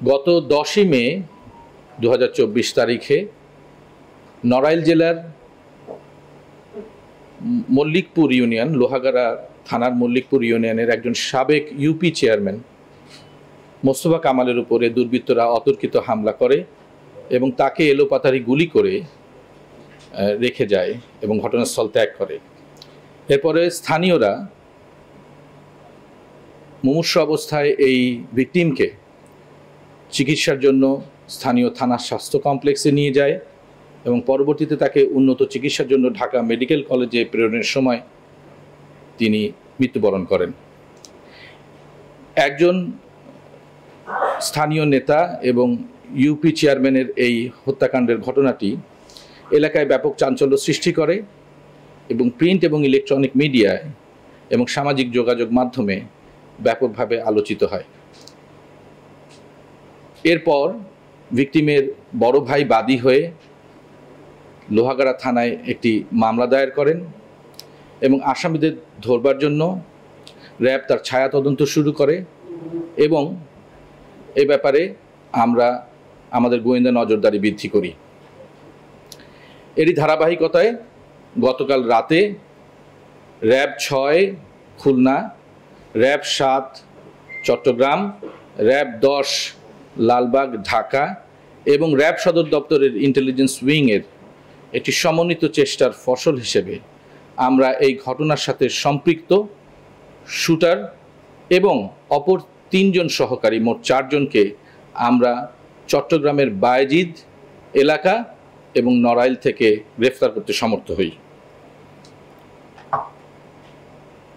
গত 10ই মে 2024 তারিখে নড়াইল জেলার মল্লিকপুর ইউনিয়ন লোহাগাড়া থানার মল্লিকপুর ইউনিয়নের একজন সাবেক ইউপি চেয়ারম্যান মোস্তফা কামালের উপরে দুর্বৃত্তরা অতর্কিত হামলা করে এবং তাকে এলোপাতাড়ি গুলি করে রেখে যায় এবং ঘটনাস্থল ত্যাগ করে। এরপরে স্থানীয়রা মুমূর্ষ অবস্থায় এই ভিকটিমকে চিকিৎসার জন্য স্থানীয় থানার স্বাস্থ্য কমপ্লেক্সে নিয়ে যায় এবং পরবর্তীতে তাকে উন্নত চিকিৎসার জন্য ঢাকা মেডিকেল কলেজে প্রেরণের সময় তিনি মৃত্যুবরণ করেন। একজন স্থানীয় নেতা এবং ইউপি চেয়ারম্যানের এই হত্যাকাণ্ডের ঘটনাটি এলাকায় ব্যাপক চাঞ্চল্য সৃষ্টি করে এবং প্রিন্ট এবং ইলেকট্রনিক মিডিয়ায় এবং সামাজিক যোগাযোগ মাধ্যমে ব্যাপকভাবে আলোচিত হয়। এরপর ভিকটিমের বড় ভাই বাদী হয়ে লোহাগাড়া থানায় একটি মামলা দায়ের করেন এবং আসামিদের ধরবার জন্য র্যাব তার ছায়া তদন্ত শুরু করে এবং এ ব্যাপারে আমরা আমাদের গোয়েন্দা নজরদারি বৃদ্ধি করি। এরই ধারাবাহিকতায় গতকাল রাতে র্যাব 6 খুলনা, র্যাব 7 চট্টগ্রাম, র্যাব 10 লালবাগ ঢাকা এবং র্যাব সদর দপ্তরের ইন্টেলিজেন্স উইংয়ের একটি সমন্বিত চেষ্টার ফসল হিসেবে আমরা এই ঘটনার সাথে সম্পৃক্ত শুটার এবং অপর 3 জন সহকারী মোট 4 জনকে আমরা চট্টগ্রামের বায়েজিদ এলাকা এবং নড়াইল থেকে গ্রেফতার করতে সমর্থ হই।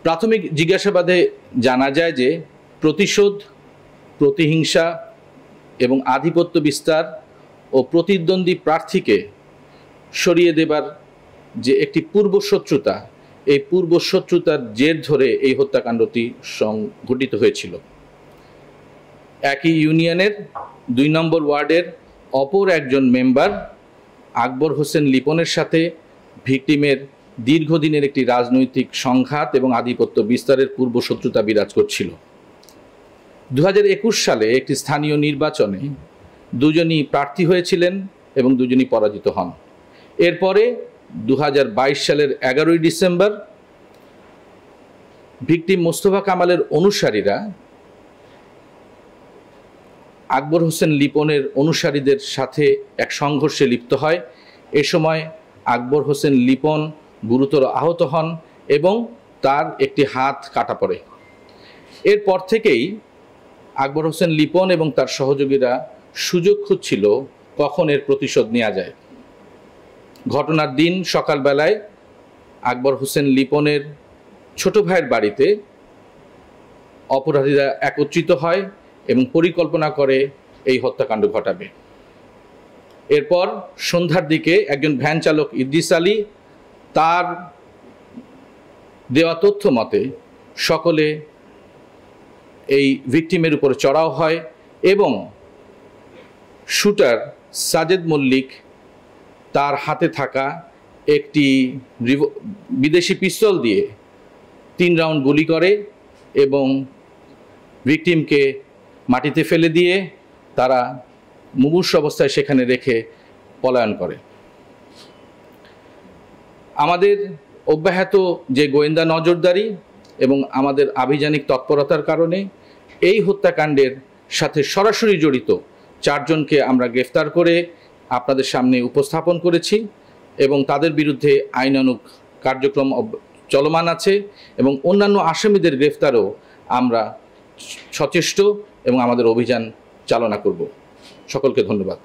প্রাথমিক জিজ্ঞাসাবাদে জানা যায় যে প্রতিশোধ, প্রতিহিংসা এবং আধিপত্য বিস্তার ও প্রতিদ্বন্দ্বী প্রার্থীকে সরিয়ে দেবার যে একটি পূর্বশত্রুতা, এই পূর্বশত্রুতার জের ধরে এই হত্যাকাণ্ডটি সংঘটিত হয়েছিল। একই ইউনিয়নের 2 নম্বর ওয়ার্ডের অপর একজন মেম্বার আকবর হোসেন লিপনের সাথে ভিকটিমের দীর্ঘদিনের একটি রাজনৈতিক সংঘাত এবং আধিপত্য বিস্তারের পূর্বশত্রুতা বিরাজ করছিল। 2021 সালে একটি স্থানীয় নির্বাচনে দুজনই প্রার্থী হয়েছিলেন এবং দুজনই পরাজিত হন। এরপরে 2022 সালের 11ই ডিসেম্বর ভিকটিম মোস্তফা কামালের অনুসারীরা আকবর হোসেন লিপনের অনুসারীদের সাথে এক সংঘর্ষে লিপ্ত হয়। এ সময় আকবর হোসেন লিপন গুরুতর আহত হন এবং তার একটি হাত কাটা পড়ে। এরপর থেকেই আকবর হোসেন লিপন এবং তার সহযোগীরা সুযোগ খুঁজছিল কখন এর প্রতিশোধ নেওয়া যায়। ঘটনার দিন সকালবেলায় আকবর হোসেন লিপনের ছোট ভাইয়ের বাড়িতে অপরাধীরা একত্রিত হয় এবং পরিকল্পনা করে এই হত্যাকাণ্ড ঘটাবে। এরপর সন্ধ্যার দিকে একজন ভ্যান চালক ইদ্রিস আলী তার দেওয়া তথ্য মতে সকলে এই ভিকটিমের উপরে চড়াও হয় এবং শুটার সাজেদ মল্লিক তার হাতে থাকা একটি বিদেশি পিস্তল দিয়ে 3 রাউন্ড গুলি করে এবং ভিকটিমকে মাটিতে ফেলে দিয়ে তারা মুমূর্ষ অবস্থায় সেখানে রেখে পলায়ন করে। আমাদের অব্যাহত যে গোয়েন্দা নজরদারি এবং আমাদের আভিযানিক তৎপরতার কারণে এই হত্যাকাণ্ডের সাথে সরাসরি জড়িত 4 জনকে আমরা গ্রেফতার করে আপনাদের সামনে উপস্থাপন করেছি এবং তাদের বিরুদ্ধে আইনানুগ কার্যক্রম চলমান আছে এবং অন্যান্য আসামিদের গ্রেফতারও আমরা সচেষ্ট এবং আমাদের অভিযান চালনা করব। সকলকে ধন্যবাদ।